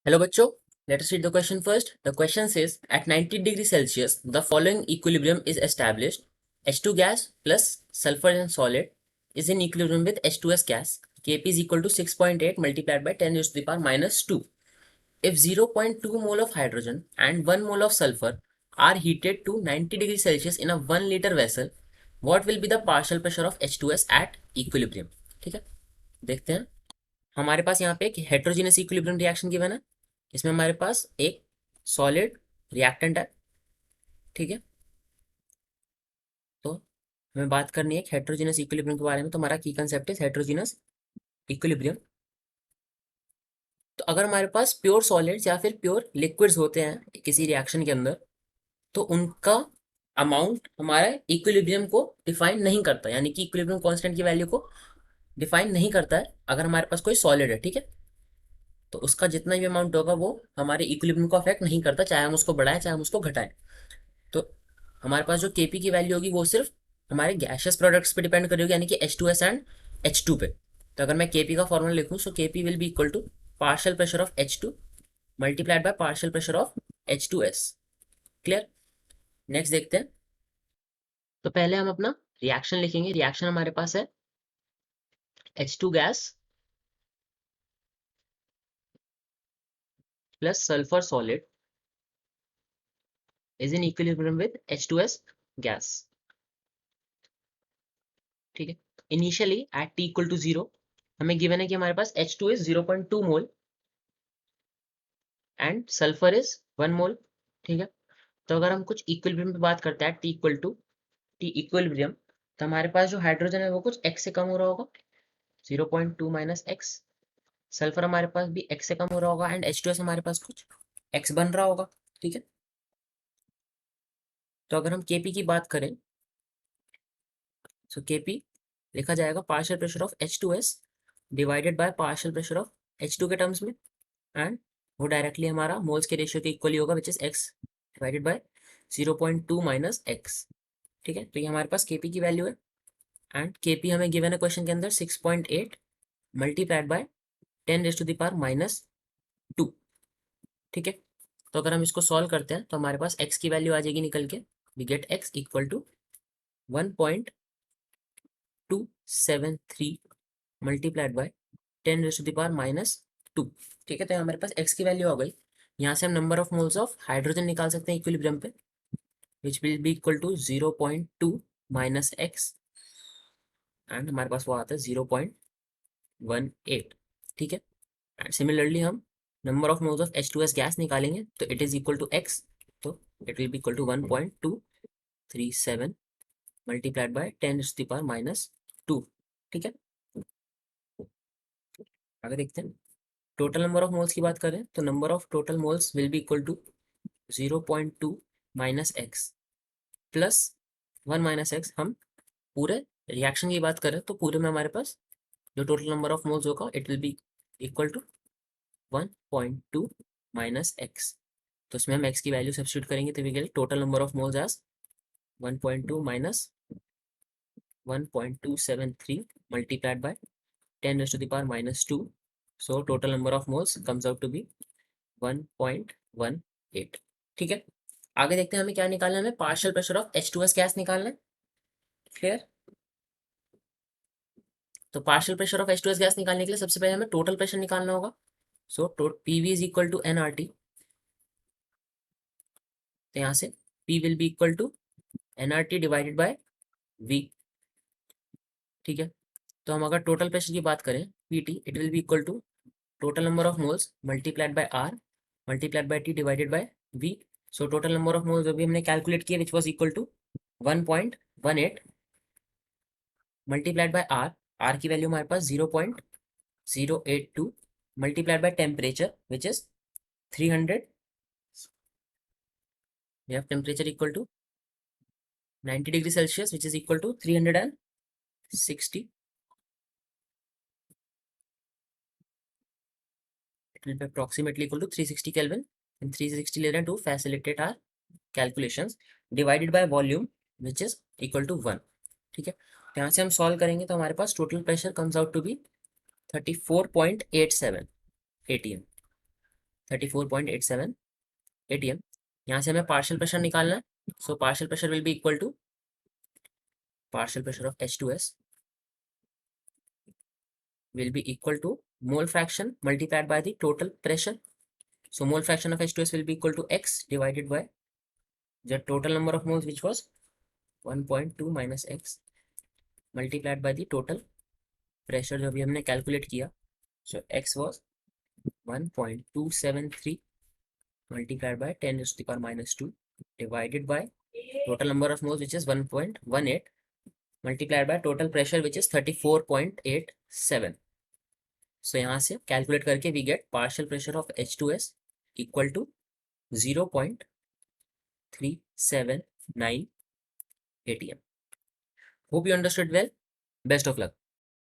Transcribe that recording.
Hello बच्चों, let us read the question first. The question says at 90 degrees Celsius, the following equilibrium is established. H2 gas plus sulfur and solid is in equilibrium with H2S gas. Kp is equal to 6.8 multiplied by 10 raised to the power minus 2. If 0.2 mole of hydrogen and 1 mole of sulfur are heated to 90 degrees Celsius in a 1 liter vessel, what will be the partial pressure of H2S at equilibrium? ठीक है, देखते हैं. हमारे पास यहाँ पे एक heterogeneous equilibrium reaction given है. इसमें हमारे पास एक सॉलिड रिएक्टेंट है. ठीक है, तो हमें बात करनी है हेट्रोजीनियस इक्विलिब्रियम के बारे में. तो हमारा की कंसेप्ट है हेट्रोजीनियस इक्विलिब्रियम. तो अगर हमारे पास प्योर सॉलिड्स या फिर प्योर लिक्विड्स होते हैं किसी रिएक्शन के अंदर, तो उनका अमाउंट हमारे इक्विलिब्रियम को डिफाइन नहीं करता, यानी कि इक्विलिब्रियम कांस्टेंट की वैल्यू को डिफाइन नहीं करता है अगर हमारे पास कोई सॉलिड है. ठीक है, तो उसका जितना भी अमाउंट होगा वो हमारे इक्विलिब्रियम को अफेक्ट नहीं करता, चाहे हम उसको बढ़ाएं चाहे हम उसको घटाएं. तो हमारे पास जो केपी की वैल्यू होगी वो सिर्फ हमारे गैशियस प्रोडक्ट्स पे डिपेंड करेगी, यानी कि H2S एंड H2 पे. तो अगर मैं केपी का फॉर्मूला लिखूं, so KP will be equal to partial pressure of H2 multiplied by partial pressure of H2S. Clear. Next देखते हैं. तो पहले हम अपना रिएक्शन लिखेंगे. रिएक्शन हमारे पास है H2 gas plus sulphur solid is in equilibrium with H2S gas. ठीक है, initially at t equal to 0 हमें गिवन है कि हमारे पास H2 is 0.2 mole and sulphur is 1 mole. ठीक है, तो अगर हम कुछ इक्विलिब्रियम पे बात करते हैं टी इक्विलिब्रियम, तो हमारे पास जो हाइड्रोजन है वो कुछ x से कम हो रहा होगा, 0.2 माइनस एक्स. सल्फर हमारे पास भी x से कम हो रहा होगा एंड H2S हमारे पास कुछ x बन रहा होगा. ठीक है, तो अगर हम Kp की बात करें, तो Kp लिखा जाएगा partial pressure of H2S divided by partial pressure of H2 के टर्म्स में, एंड वो डायरेक्टली हमारा मोल्स के रेशियो के इक्वली होगा, which is x divided by 0.2 minus x. ठीक है, तो ये हमारे पास Kp की वैल्यू है एंड Kp हमें गिवन है क्वेश्चन के अंदर 6.8 multiplied by 10 raise to the power minus 2. ठीक है, तो अगर हम इसको सॉल्व करते हैं तो हमारे पास x की वैल्यू आ जाएगी निकल के. We get x equal to 1.273 multiplied by 10 raise to the power minus 2. ठीक है, तो हमारे पास x की वैल्यू आ गई. यहाँ से हम number of moles of hydrogen निकाल सकते हैं इक्विलिब्रियम पे, which will be equal to 0.2 minus x and हमारे पास वो आता है 0.18. ठीक है, एंड सिमिलरली हम number of moles of H2S gas निकालेंगे, तो it is equal to x. तो it will be equal to 1.237 multiplied by 10 to the power minus 2. ठीक है, आगे देखते हैं. टोटल नंबर ऑफ मोल्स की बात करें तो number of total moles will be equal to 0.2 minus x plus 1 minus x. हम पूरे रिएक्शन की बात करें तो पूरे में हमारे पास जो टोटल नंबर ऑफ मोल्स होगा it will be equal to 1.2 minus x. तो इसमें हम एक्स की वैल्यू सब्स्टिट्यूट करेंगे तो we get total number of moles as 1.2 minus 1.273 multiplied by 10 raised to the power minus 2. So total number of moles comes out to be 1.18. ठीक है, आगे देखते हैं हमें क्या निकालना है. हमें partial pressure of H2S gas निकालना है. क्लियर. तो partial pressure of H2S gas निकालने के लिए सबसे पहले हमें टोटल प्रेशर निकालना होगा. So PV is equal to nRT. तो यहाँ से P will be equal to nRT divided by V. ठीक है, तो हम अगर टोटल प्रेशर की बात करें PT, it will be equal to total number of moles multiplied by R multiplied by T divided by V. So total number of moles अभी हमने कैलकुलेट किया which was equal to 1.18 multiplied by R. R की value हमारे पास 0.082 multiplied by temperature which is 300. we have temperature equal to 90 degrees Celsius which is equal to 360. It will be approximately equal to 360 Kelvin, and 360 ले रहे हैं to facilitate our calculations, divided by volume which is equal to 1. ठीक है, तो यहाँ से हम solve करेंगे तो हमारे पास total pressure comes out to be 34.87 atm. 34.87 atm। यहाँ से हमें पार्शियल प्रेशर निकालना है। So partial pressure will be equal to partial pressure of H2S will be equal to mole fraction multiplied by the total pressure. So mole fraction of H2S will be equal to X divided by the total number of moles, which was 1.2 minus X multiplied by the total pressure जो अभी हमने calculate किया. So X was 1.273 multiplied by 10 raised to the power minus 2 divided by total number of moles, which is 1.18 multiplied by total pressure, which is 34.87. So यहाँ से calculate करके we get partial pressure of H2S equal to 0.379 atm. Hope you understood well. Best of luck.